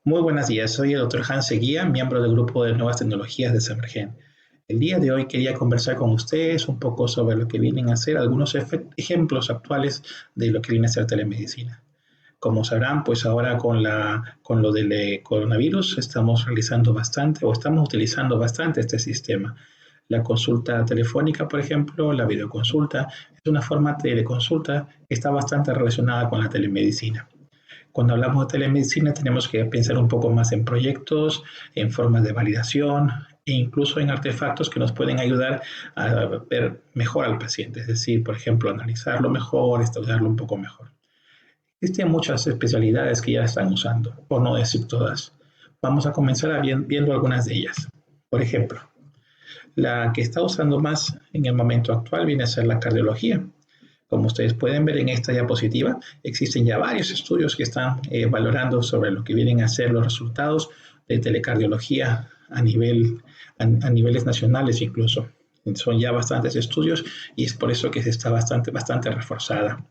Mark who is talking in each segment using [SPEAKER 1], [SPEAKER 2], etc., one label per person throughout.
[SPEAKER 1] Muy buenos días, soy el Dr. Hans Seguía, miembro del grupo de nuevas tecnologías de Semergen. El día de hoy quería conversar con ustedes un poco sobre lo que vienen a ser algunos ejemplos actuales de lo que viene a ser telemedicina. Como sabrán, pues ahora con lo del coronavirus estamos realizando bastante o estamos utilizando bastante este sistema. La consulta telefónica, por ejemplo, la videoconsulta, es una forma de teleconsulta que está bastante relacionada con la telemedicina. Cuando hablamos de telemedicina tenemos que pensar un poco más en proyectos, en formas de validación e incluso en artefactos que nos pueden ayudar a ver mejor al paciente, es decir, por ejemplo, analizarlo mejor, estudiarlo un poco mejor. Existen muchas especialidades que ya están usando, por no decir todas. Vamos a comenzar viendo algunas de ellas. Por ejemplo, la que está usando más en el momento actual viene a ser la cardiología. Como ustedes pueden ver en esta diapositiva, existen ya varios estudios que están valorando sobre lo que vienen a ser los resultados de telecardiología a niveles nacionales incluso. Son ya bastantes estudios y es por eso que se está bastante reforzada.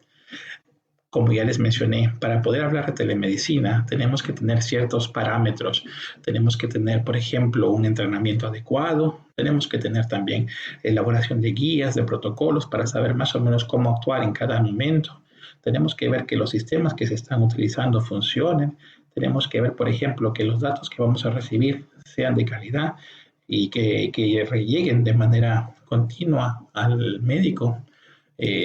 [SPEAKER 1] Como ya les mencioné, para poder hablar de telemedicina tenemos que tener ciertos parámetros. Tenemos que tener, por ejemplo, un entrenamiento adecuado. Tenemos que tener también elaboración de guías, de protocolos para saber más o menos cómo actuar en cada momento. Tenemos que ver que los sistemas que se están utilizando funcionen. Tenemos que ver, por ejemplo, que los datos que vamos a recibir sean de calidad y que lleguen de manera continua al médico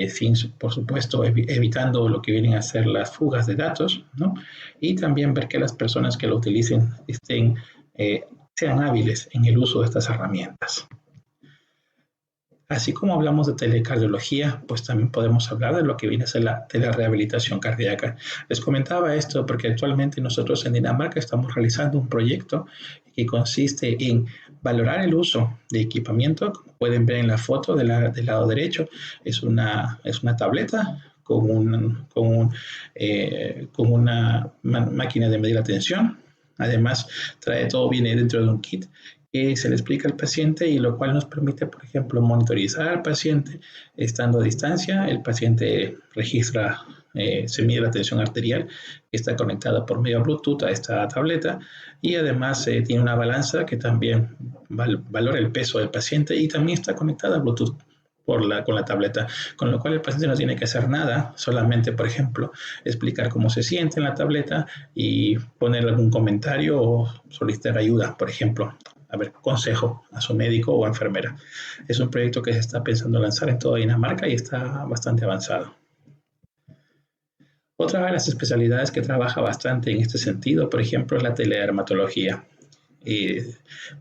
[SPEAKER 1] sin, por supuesto, evitando lo que vienen a ser las fugas de datos, ¿no? Y también ver que las personas que lo utilicen sean hábiles en el uso de estas herramientas. Así como hablamos de telecardiología, pues también podemos hablar de lo que viene a ser la telerehabilitación cardíaca. Les comentaba esto porque actualmente nosotros en Dinamarca estamos realizando un proyecto que consiste en valorar el uso de equipamiento. Como pueden ver en la foto del lado derecho, es una tableta con una máquina de medir la tensión. Además, viene dentro de un kit que se le explica al paciente y lo cual nos permite, por ejemplo, monitorizar al paciente estando a distancia. El paciente registra, se mide la tensión arterial que está conectada por medio Bluetooth a esta tableta y además tiene una balanza que también valora el peso del paciente y también está conectada a Bluetooth con la tableta, con lo cual el paciente no tiene que hacer nada, solamente, por ejemplo, explicar cómo se siente en la tableta y poner algún comentario o solicitar ayuda, por ejemplo, a ver, consejo a su médico o enfermera. Es un proyecto que se está pensando lanzar en toda Dinamarca y está bastante avanzado. Otra de las especialidades que trabaja bastante en este sentido, por ejemplo, es la teledermatología.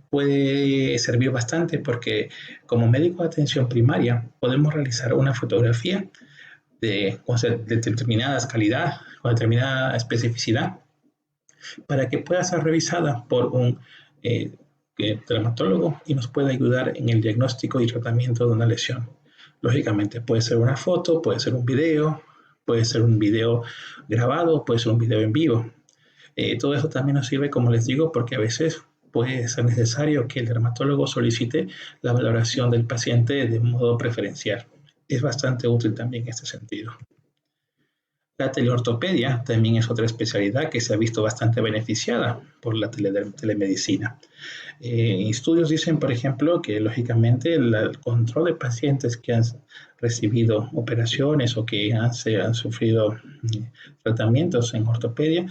[SPEAKER 1] Puede servir bastante porque como médico de atención primaria podemos realizar una fotografía de determinadas calidad, con determinada especificidad, para que pueda ser revisada por un dermatólogo y nos pueda ayudar en el diagnóstico y tratamiento de una lesión. Lógicamente puede ser una foto, puede ser un video grabado, puede ser un video en vivo. Todo eso también nos sirve, como les digo, porque a veces puede ser necesario que el dermatólogo solicite la valoración del paciente de modo preferencial. Es bastante útil también en este sentido. La teleortopedia también es otra especialidad que se ha visto bastante beneficiada por la telemedicina. Estudios dicen, por ejemplo, que lógicamente el control de pacientes que han recibido operaciones o que han sufrido tratamientos en ortopedia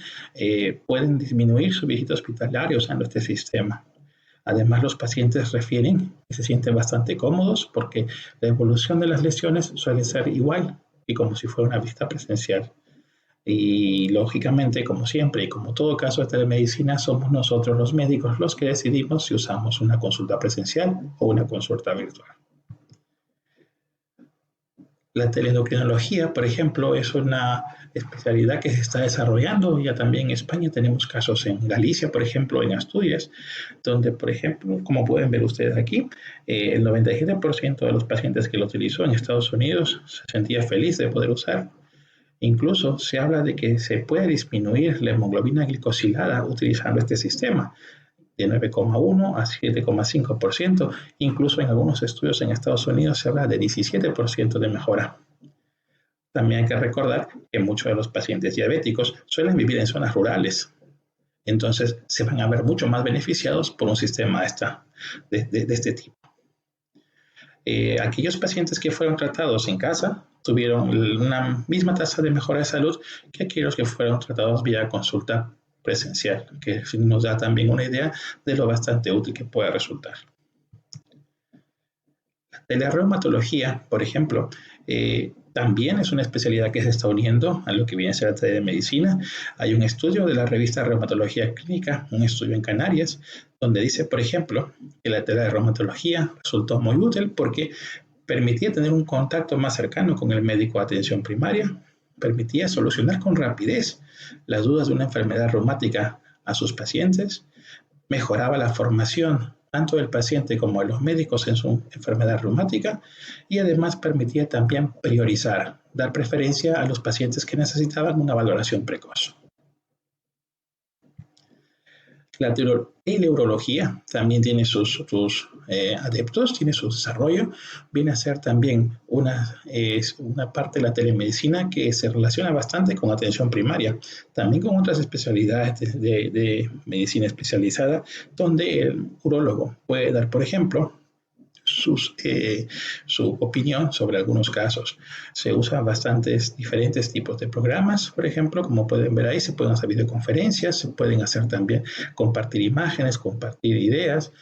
[SPEAKER 1] pueden disminuir su visita hospitalaria usando este sistema. Además, los pacientes refieren que se sienten bastante cómodos porque la evolución de las lesiones suele ser igual y como si fuera una visita presencial. Y lógicamente, como siempre y como todo caso de telemedicina, somos nosotros los médicos los que decidimos si usamos una consulta presencial o una consulta virtual. La teleendocrinología, por ejemplo, es una especialidad que se está desarrollando. Ya también en España tenemos casos en Galicia, por ejemplo, en Asturias, donde, por ejemplo, como pueden ver ustedes aquí, el 97% de los pacientes que lo utilizó en Estados Unidos se sentía feliz de poder usar. Incluso se habla de que se puede disminuir la hemoglobina glicosilada utilizando este sistema de 9,1 a 7,5%. Incluso en algunos estudios en Estados Unidos se habla de 17% de mejora. También hay que recordar que muchos de los pacientes diabéticos suelen vivir en zonas rurales. Entonces se van a ver mucho más beneficiados por un sistema de este tipo. Aquellos pacientes que fueron tratados en casa tuvieron una misma tasa de mejora de salud que aquellos que fueron tratados vía consulta presencial, que nos da también una idea de lo bastante útil que puede resultar. La telereumatología, por ejemplo, también es una especialidad que se está uniendo a lo que viene a ser la telemedicina. Hay un estudio de la revista Reumatología Clínica, un estudio en Canarias, donde dice, por ejemplo, que la telereumatología resultó muy útil porque permitía tener un contacto más cercano con el médico de atención primaria, permitía solucionar con rapidez las dudas de una enfermedad reumática a sus pacientes, mejoraba la formación tanto del paciente como de los médicos en su enfermedad reumática y además permitía también priorizar, dar preferencia a los pacientes que necesitaban una valoración precoz. La teleurología también tiene sus adeptos, tiene su desarrollo. Viene a ser también una parte de la telemedicina que se relaciona bastante con atención primaria, también con otras especialidades de medicina especializada, donde el urólogo puede dar, por ejemplo, su opinión sobre algunos casos. Se usan bastantes diferentes tipos de programas, por ejemplo, como pueden ver ahí, se pueden hacer videoconferencias, se pueden hacer también compartir imágenes, compartir ideas,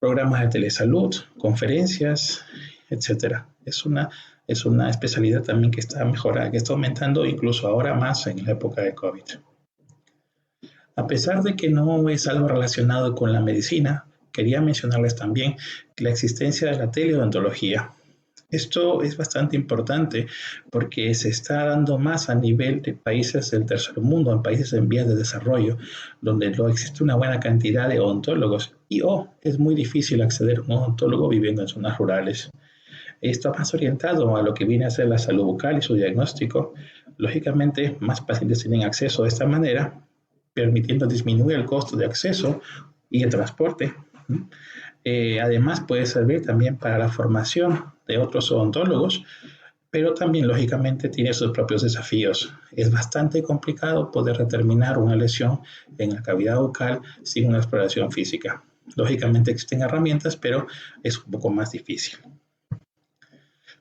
[SPEAKER 1] programas de telesalud, conferencias, etcétera. Es una especialidad también que está mejorando, que está aumentando incluso ahora más en la época de COVID. A pesar de que no es algo relacionado con la medicina, quería mencionarles también la existencia de la teleodontología. Esto es bastante importante porque se está dando más a nivel de países del tercer mundo, en países en vías de desarrollo, donde no existe una buena cantidad de odontólogos y es muy difícil acceder a un odontólogo viviendo en zonas rurales. Esto más orientado a lo que viene a ser la salud bucal y su diagnóstico. Lógicamente, más pacientes tienen acceso de esta manera, permitiendo disminuir el costo de acceso y el transporte. Además, puede servir también para la formación de otros odontólogos, pero también, lógicamente, tiene sus propios desafíos. Es bastante complicado poder determinar una lesión en la cavidad bucal sin una exploración física. Lógicamente existen herramientas, pero es un poco más difícil.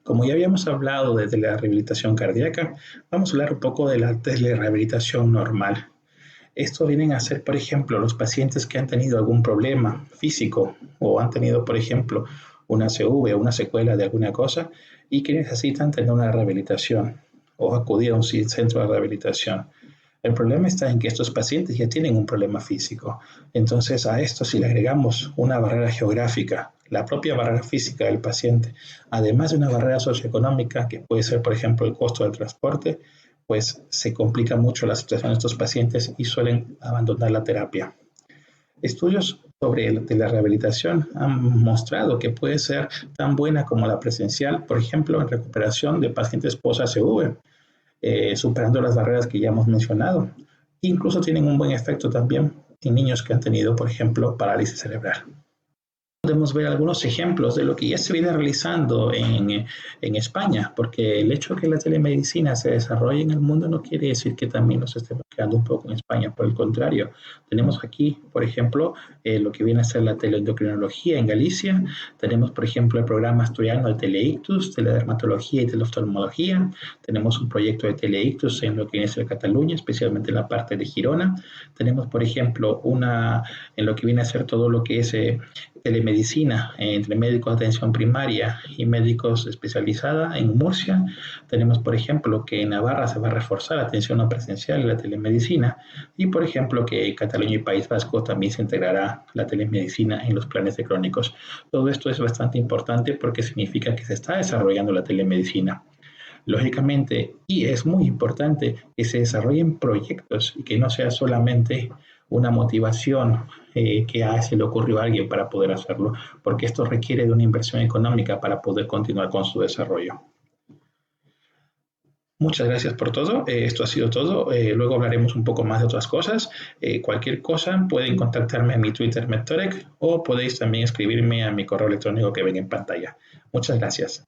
[SPEAKER 1] Como ya habíamos hablado de la rehabilitación cardíaca, vamos a hablar un poco de la telerehabilitación normal. Esto vienen a ser, por ejemplo, los pacientes que han tenido algún problema físico o han tenido, por ejemplo, una CV o una secuela de alguna cosa y que necesitan tener una rehabilitación o acudir a un centro de rehabilitación. El problema está en que estos pacientes ya tienen un problema físico. Entonces, a esto si le agregamos una barrera geográfica, la propia barrera física del paciente, además de una barrera socioeconómica, que puede ser, por ejemplo, el costo del transporte, pues se complica mucho la situación de estos pacientes y suelen abandonar la terapia. Estudios sobre la rehabilitación han mostrado que puede ser tan buena como la presencial, por ejemplo, en recuperación de pacientes post-ACV, superando las barreras que ya hemos mencionado. Incluso tienen un buen efecto también en niños que han tenido, por ejemplo, parálisis cerebral. Podemos ver algunos ejemplos de lo que ya se viene realizando en España, porque el hecho de que la telemedicina se desarrolle en el mundo no quiere decir que también nos estemos quedando un poco en España, por el contrario. Tenemos aquí, por ejemplo, lo que viene a ser la teleendocrinología en Galicia, tenemos, por ejemplo, el programa asturiano de teleictus, teledermatología y teleoftalmología, tenemos un proyecto de teleictus en lo que viene a ser Cataluña, especialmente en la parte de Girona, tenemos, por ejemplo, en lo que viene a ser todo lo que es telemedicina entre médicos de atención primaria y médicos especializada en Murcia. Tenemos, por ejemplo, que en Navarra se va a reforzar la atención no presencial y la telemedicina y, por ejemplo, que Cataluña y País Vasco también se integrará la telemedicina en los planes de crónicos. Todo esto es bastante importante porque significa que se está desarrollando la telemedicina. Lógicamente, y es muy importante que se desarrollen proyectos y que no sea solamente una motivación que se le ocurrió a alguien para poder hacerlo, porque esto requiere de una inversión económica para poder continuar con su desarrollo. Muchas gracias por todo. Esto ha sido todo. Luego hablaremos un poco más de otras cosas. Cualquier cosa pueden contactarme en mi Twitter Medtorek o podéis también escribirme a mi correo electrónico que ven en pantalla. Muchas gracias.